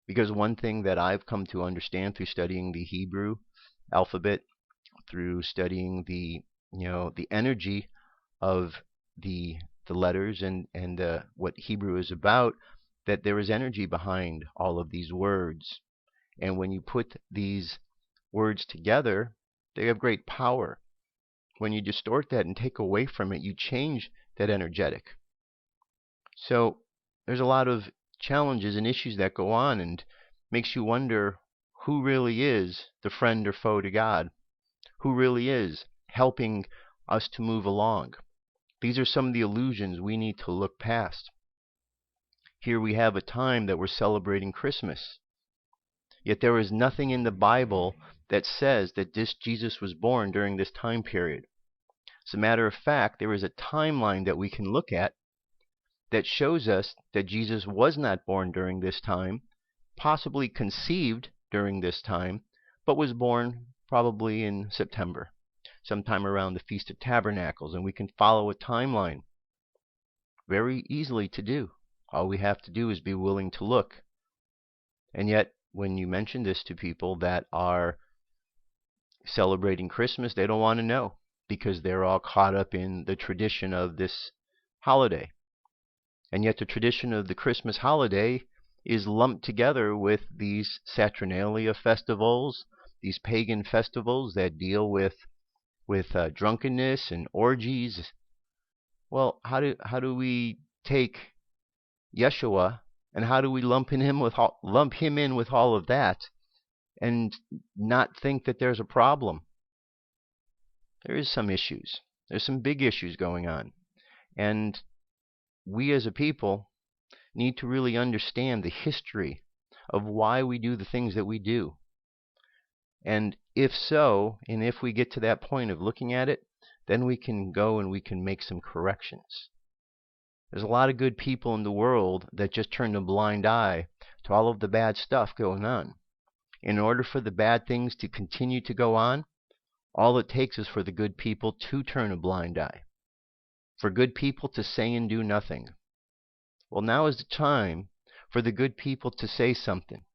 Because one thing that I've come to understand through studying the Hebrew alphabet, through studying the energy of the letters and what Hebrew is about, that there is energy behind all of these words. And when you put these words together, they have great power. When you distort that and take away from it, you change that energetic. So there's a lot of challenges and issues that go on, and makes you wonder who really is the friend or foe to God, who really is helping us to move along. These are some of the illusions we need to look past. Here we have a time that we're celebrating Christmas, yet there is nothing in the Bible that says that this Jesus was born during this time period. As a matter of fact, there is a timeline that we can look at that shows us that Jesus was not born during this time, possibly conceived during this time, but was born probably in September, sometime around the Feast of Tabernacles, and we can follow a timeline. Very easily to do. All we have to do is be willing to look. And yet, when you mention this to people that are celebrating Christmas, they don't want to know, because they're all caught up in the tradition of this holiday. And yet the tradition of the Christmas holiday is lumped together with these Saturnalia festivals, these pagan festivals that deal with drunkenness and orgies. Well, how do we take Yeshua and how do we lump him in with all of that and not think that there's a problem? There is some issues. There's some big issues going on. And we as a people need to really understand the history of why we do the things that we do. And if so, and if we get to that point of looking at it, then we can go and we can make some corrections. There's a lot of good people in the world that just turn a blind eye to all of the bad stuff going on. In order for the bad things to continue to go on, all it takes is for the good people to turn a blind eye. For good people to say and do nothing. Well, now is the time for the good people to say something,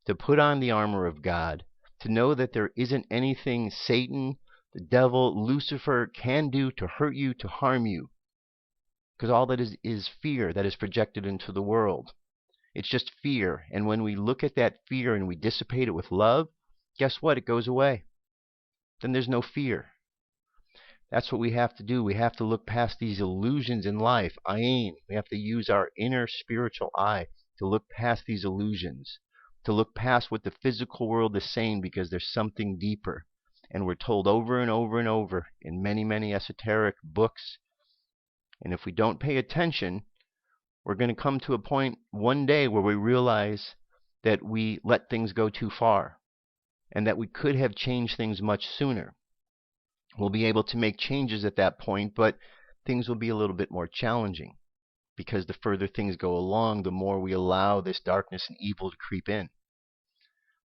to put on the armor of God, to know that there isn't anything Satan, the devil, Lucifer can do to hurt you, to harm you. Because all that is fear that is projected into the world. It's just fear. And when we look at that fear and we dissipate it with love, guess what? It goes away. Then there's no fear. That's what we have to do. We have to look past these illusions in life. Ayin. We have to use our inner spiritual eye to look past these illusions, to look past what the physical world is saying, because there's something deeper. And we're told over and over and over in many, many esoteric books. And if we don't pay attention, we're going to come to a point one day where we realize that we let things go too far and that we could have changed things much sooner. We'll be able to make changes at that point, but things will be a little bit more challenging because the further things go along, the more we allow this darkness and evil to creep in.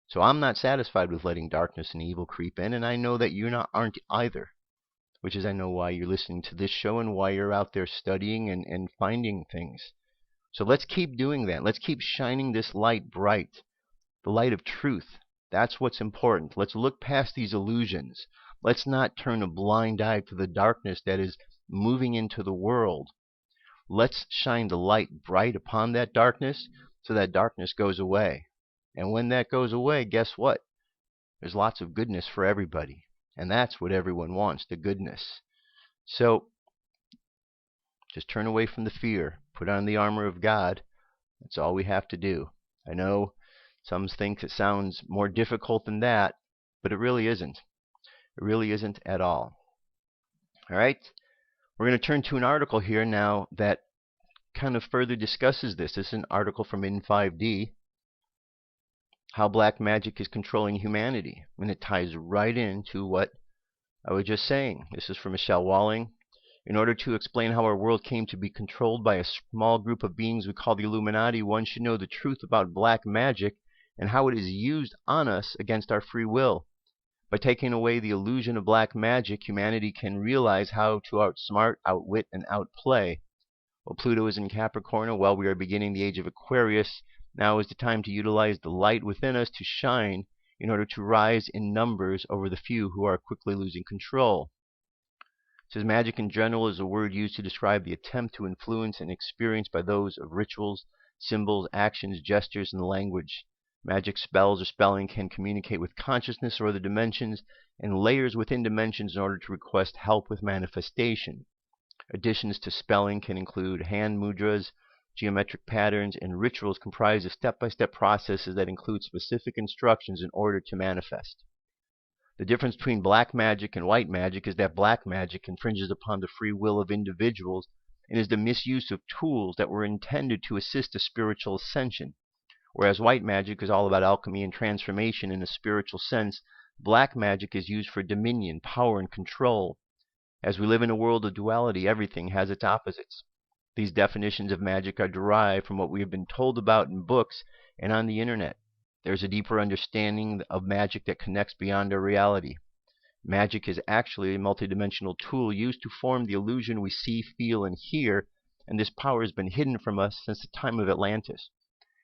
So I'm not satisfied with letting darkness and evil creep in, and I know that you aren't either, which is I know why you're listening to this show and why you're out there studying and finding things. So let's keep doing that. Let's keep shining this light bright, the light of truth. That's what's important. Let's look past these illusions. Let's not turn a blind eye to the darkness that is moving into the world. Let's shine the light bright upon that darkness so that darkness goes away. And when that goes away, guess what? There's lots of goodness for everybody. And that's what everyone wants, the goodness. So just turn away from the fear. Put on the armor of God. That's all we have to do. I know some think it sounds more difficult than that, but it really isn't. It really isn't at all. All right? We're going to turn to an article here now that kind of further discusses this. This is an article from In5D, how black magic is controlling humanity. And it ties right into what I was just saying. This is from Michelle Walling. In order to explain how our world came to be controlled by a small group of beings we call the Illuminati, one should know the truth about black magic and how it is used on us against our free will. By taking away the illusion of black magic, humanity can realize how to outsmart, outwit, and outplay. While Pluto is in Capricorn, and while we are beginning the age of Aquarius, now is the time to utilize the light within us to shine in order to rise in numbers over the few who are quickly losing control. It says magic in general is a word used to describe the attempt to influence and experience by those of rituals, symbols, actions, gestures, and language. Magic spells or spelling can communicate with consciousness or other dimensions and layers within dimensions in order to request help with manifestation. Additions to spelling can include hand mudras, geometric patterns, and rituals comprised of step-by-step processes that include specific instructions in order to manifest. The difference between black magic and white magic is that black magic infringes upon the free will of individuals and is the misuse of tools that were intended to assist a spiritual ascension. Whereas white magic is all about alchemy and transformation in a spiritual sense, black magic is used for dominion, power, and control. As we live in a world of duality, everything has its opposites. These definitions of magic are derived from what we have been told about in books and on the internet. There's a deeper understanding of magic that connects beyond our reality. Magic is actually a multidimensional tool used to form the illusion we see, feel, and hear, and this power has been hidden from us since the time of Atlantis.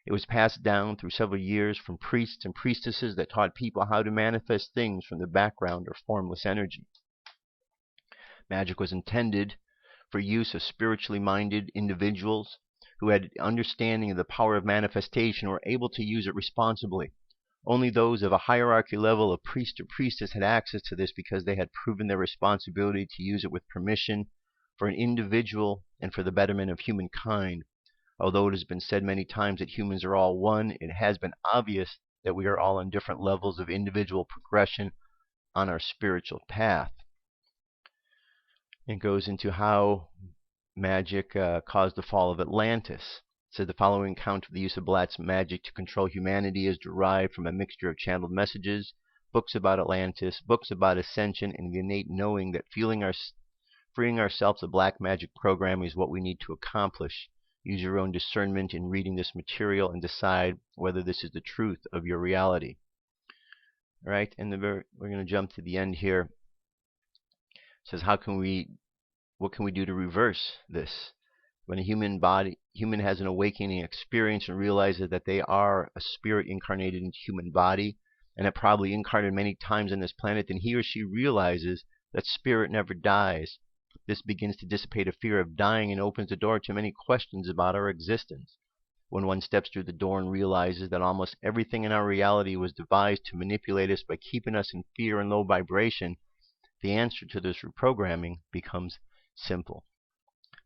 It was passed down through several years from priests and priestesses that taught people how to manifest things from the background or formless energy. Magic was intended for use of spiritually minded individuals who had understanding of the power of manifestation were able to use it responsibly. Only those of a hierarchy level of priest or priestess had access to this because they had proven their responsibility to use it with permission for an individual and for the betterment of humankind. Although it has been said many times that humans are all one, it has been obvious that we are all on different levels of individual progression on our spiritual path. It goes into how magic caused the fall of Atlantis. It said the following account of the use of black magic to control humanity is derived from a mixture of channeled messages, books about Atlantis, books about ascension, and the innate knowing that freeing ourselves of black magic programming is what we need to accomplish. Use your own discernment in reading this material and decide whether this is the truth of your reality. All right, and we're going to jump to the end here. It says, what can we do to reverse this? When a human has an awakening experience and realizes that they are a spirit incarnated into human body, and have probably incarnated many times on this planet, then he or she realizes that spirit never dies. This begins to dissipate a fear of dying and opens the door to many questions about our existence. When one steps through the door and realizes that almost everything in our reality was devised to manipulate us by keeping us in fear and low vibration, the answer to this reprogramming becomes simple.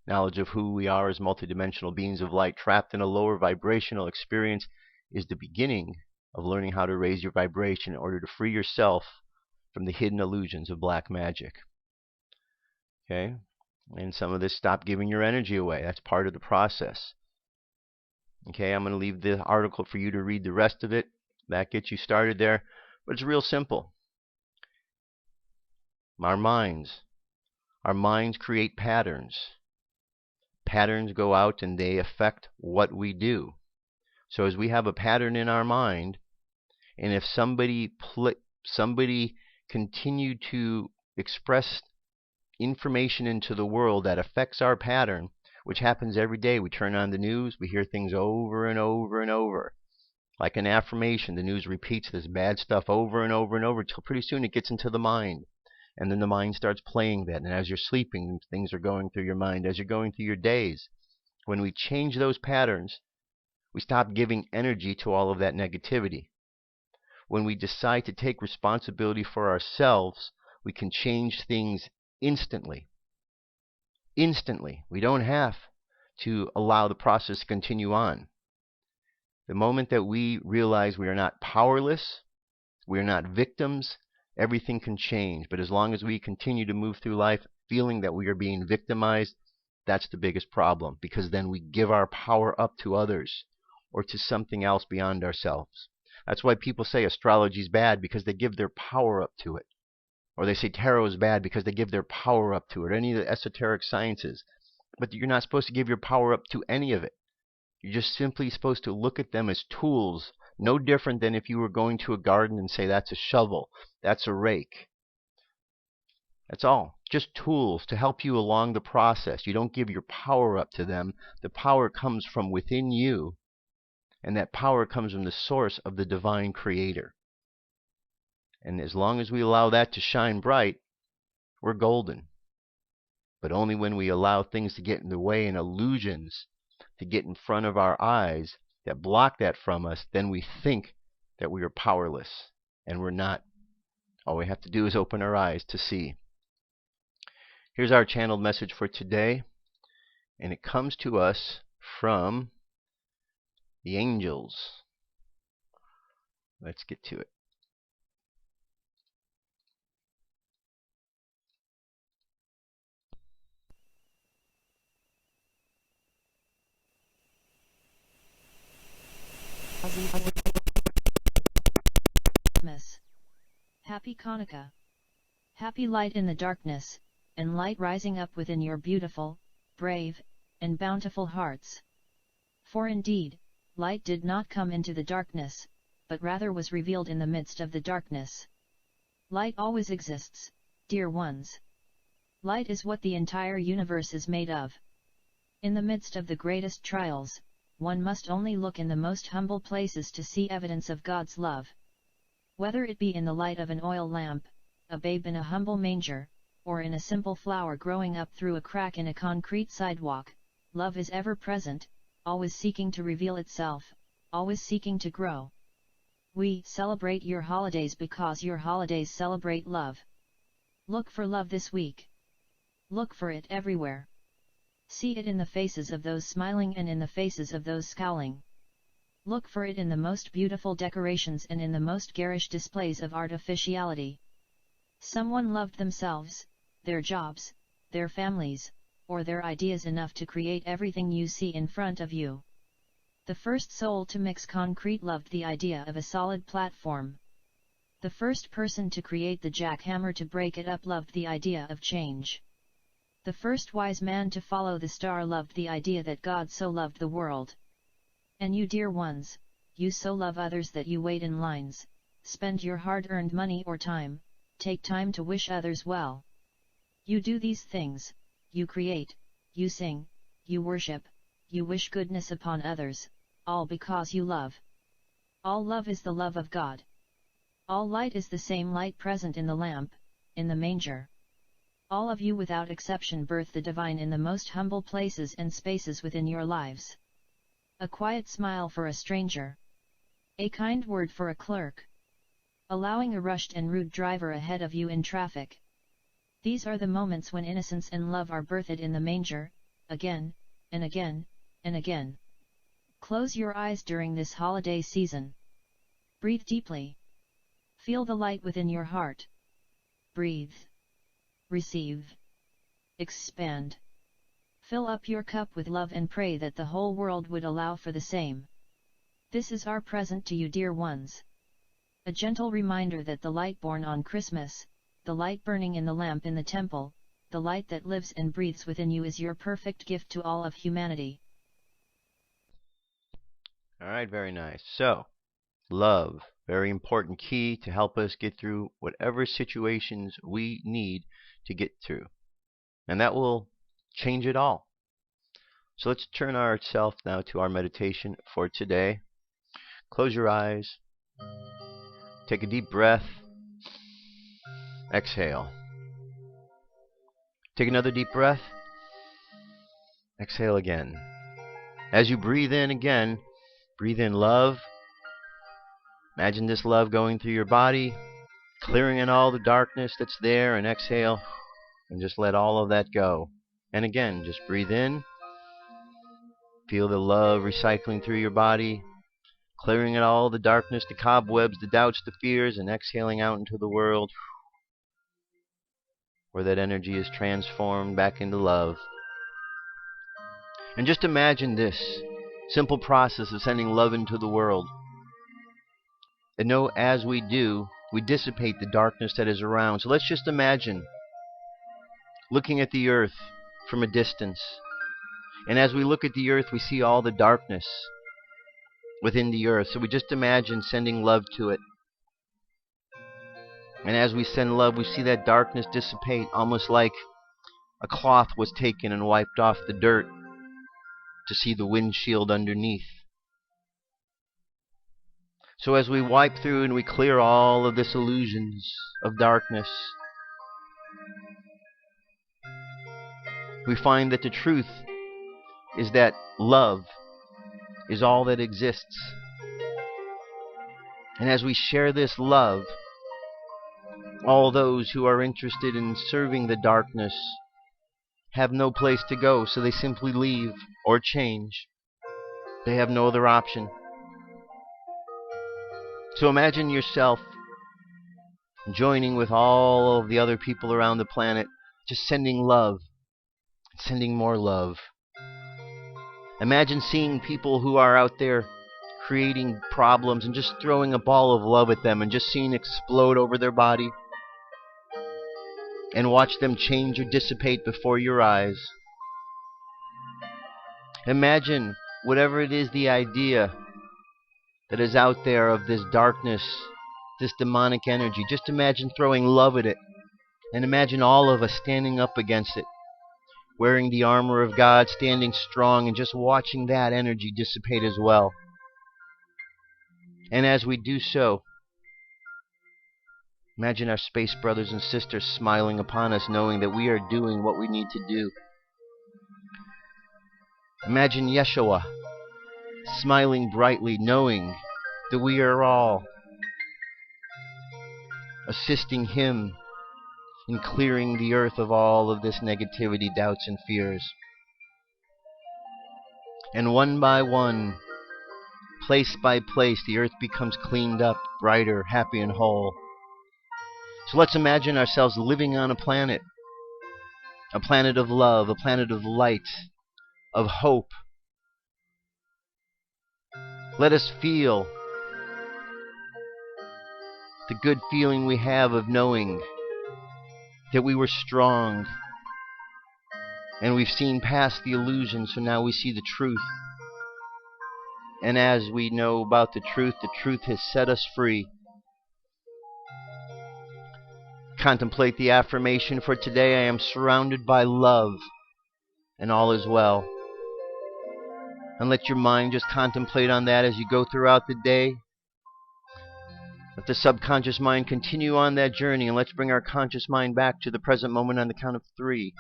Knowledge of who we are as multidimensional beings of light trapped in a lower vibrational experience is the beginning of learning how to raise your vibration in order to free yourself from the hidden illusions of black magic. Okay? And some of this, stop giving your energy away. That's part of the process. Okay, I'm going to leave the article for you to read the rest of it. That gets you started there. But it's real simple. Our minds create patterns. Patterns go out and they affect what we do. So as we have a pattern in our mind, and if somebody continued to express information into the world that affects our pattern, which happens every day. We turn on the news, we hear things over and over and over. Like an affirmation, the news repeats this bad stuff over and over and over until pretty soon it gets into the mind. And then the mind starts playing that. And as you're sleeping, things are going through your mind. As you're going through your days, when we change those patterns, we stop giving energy to all of that negativity. When we decide to take responsibility for ourselves, we can change things instantly. Instantly. We don't have to allow the process to continue on. The moment that we realize we are not powerless, we are not victims, everything can change. But as long as we continue to move through life feeling that we are being victimized, that's the biggest problem, because then we give our power up to others or to something else beyond ourselves. That's why people say astrology is bad, because they give their power up to it. Or they say tarot is bad because they give their power up to it, any of the esoteric sciences. But you're not supposed to give your power up to any of it. You're just simply supposed to look at them as tools, no different than if you were going to a garden and say that's a shovel, that's a rake. That's all. Just tools to help you along the process. You don't give your power up to them. The power comes from within you, and that power comes from the source of the divine creator. And as long as we allow that to shine bright, we're golden. But only when we allow things to get in the way and illusions to get in front of our eyes that block that from us, then we think that we are powerless. And we're not. All we have to do is open our eyes to see. Here's our channeled message for today. And it comes to us from the angels. Let's get to it. Happy Hanukkah. Happy light in the darkness, and light rising up within your beautiful, brave, and bountiful hearts. For indeed, light did not come into the darkness, but rather was revealed in the midst of the darkness. Light always exists, dear ones. Light is what the entire universe is made of. In the midst of the greatest trials, one must only look in the most humble places to see evidence of God's love. Whether it be in the light of an oil lamp, a babe in a humble manger, or in a simple flower growing up through a crack in a concrete sidewalk, love is ever present, always seeking to reveal itself, always seeking to grow. We celebrate your holidays because your holidays celebrate love. Look for love this week. Look for it everywhere. See it in the faces of those smiling and in the faces of those scowling. Look for it in the most beautiful decorations and in the most garish displays of artificiality. Someone loved themselves, their jobs, their families, or their ideas enough to create everything you see in front of you. The first soul to mix concrete loved the idea of a solid platform. The first person to create the jackhammer to break it up loved the idea of change. The first wise man to follow the star loved the idea that God so loved the world. And you dear ones, you so love others that you wait in lines, spend your hard-earned money or time, take time to wish others well. You do these things, you create, you sing, you worship, you wish goodness upon others, all because you love. All love is the love of God. All light is the same light present in the lamp, in the manger. All of you without exception birth the divine in the most humble places and spaces within your lives. A quiet smile for a stranger. A kind word for a clerk. Allowing a rushed and rude driver ahead of you in traffic. These are the moments when innocence and love are birthed in the manger, again, and again, and again. Close your eyes during this holiday season. Breathe deeply. Feel the light within your heart. Breathe. Receive. Expand. Fill up your cup with love and pray that the whole world would allow for the same. This is our present to you, dear ones. A gentle reminder that the light born on Christmas, the light burning in the lamp in the temple, the light that lives and breathes within you is your perfect gift to all of humanity. Alright, very nice. So, love, very important key to help us get through whatever situations we need to get through. And that will change it all. So let's turn ourselves now to our meditation for today. Close your eyes. Take a deep breath. Exhale. Take another deep breath. Exhale again. As you breathe in again, breathe in love. Imagine this love going through your body, clearing in all the darkness that's there, and exhale, and just let all of that go. And again, just breathe in. Feel the love recycling through your body, clearing out all the darkness, the cobwebs, the doubts, the fears, and exhaling out into the world, where that energy is transformed back into love. And just imagine this simple process of sending love into the world. And know as we do, we dissipate the darkness that is around. So let's just imagine looking at the earth from a distance. And as we look at the earth, we see all the darkness within the earth. So we just imagine sending love to it. And as we send love, we see that darkness dissipate, almost like a cloth was taken and wiped off the dirt to see the windshield underneath. So as we wipe through and we clear all of this illusions of darkness, we find that the truth is that love is all that exists. And as we share this love, all those who are interested in serving the darkness have no place to go, so they simply leave or change. They have no other option. So imagine yourself joining with all of the other people around the planet, just sending love, sending more love. Imagine seeing people who are out there creating problems and just throwing a ball of love at them and just seeing it explode over their body. And watch them change or dissipate before your eyes. Imagine whatever it is, the idea that is out there of this darkness, this demonic energy. Just imagine throwing love at it. And imagine all of us standing up against it, wearing the armor of God, standing strong, and just watching that energy dissipate as well. And as we do so, imagine our space brothers and sisters smiling upon us, knowing that we are doing what we need to do. Imagine Yeshua smiling brightly, knowing that we are all assisting Him in clearing the earth of all of this negativity, doubts, and fears. And one by one, place by place, the earth becomes cleaned up, brighter, happy, and whole. So let's imagine ourselves living on a planet of love, a planet of light, of hope. Let us feel the good feeling we have of knowing that we were strong and we've seen past the illusion, so now we see the truth. And as we know about the truth has set us free. Contemplate the affirmation for today. I am surrounded by love and all is well. And let your mind just contemplate on that as you go throughout the day. Let the subconscious mind continue on that journey, and let's bring our conscious mind back to the present moment on the count of 3.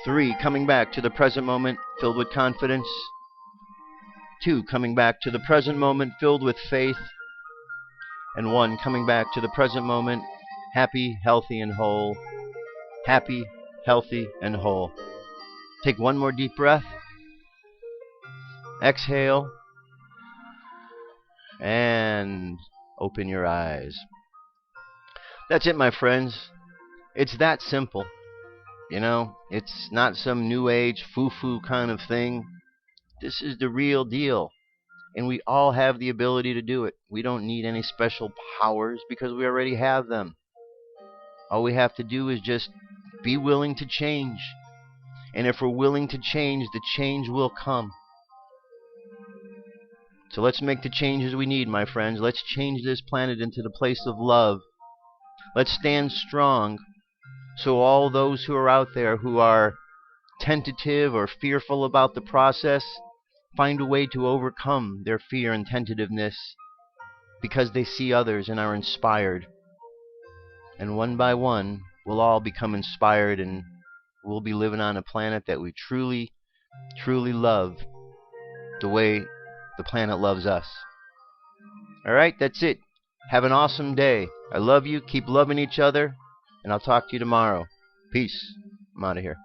3, coming back to the present moment filled with confidence. 2, coming back to the present moment filled with faith. And 1, coming back to the present moment happy, healthy, and whole. Happy, healthy, and whole. Take one more deep breath. Exhale. And open your eyes. That's it, my friends. It's that simple. You know, it's not some new age foo-foo kind of thing. This is the real deal. And we all have the ability to do it. We don't need any special powers because we already have them. All we have to do is just be willing to change. And if we're willing to change, the change will come. So let's make the changes we need, my friends. Let's change this planet into the place of love. Let's stand strong so all those who are out there who are tentative or fearful about the process find a way to overcome their fear and tentativeness because they see others and are inspired. And one by one, we'll all become inspired and we'll be living on a planet that we truly, truly love the way the planet loves us. Alright, that's it. Have an awesome day. I love you. Keep loving each other. And I'll talk to you tomorrow. Peace. I'm out of here.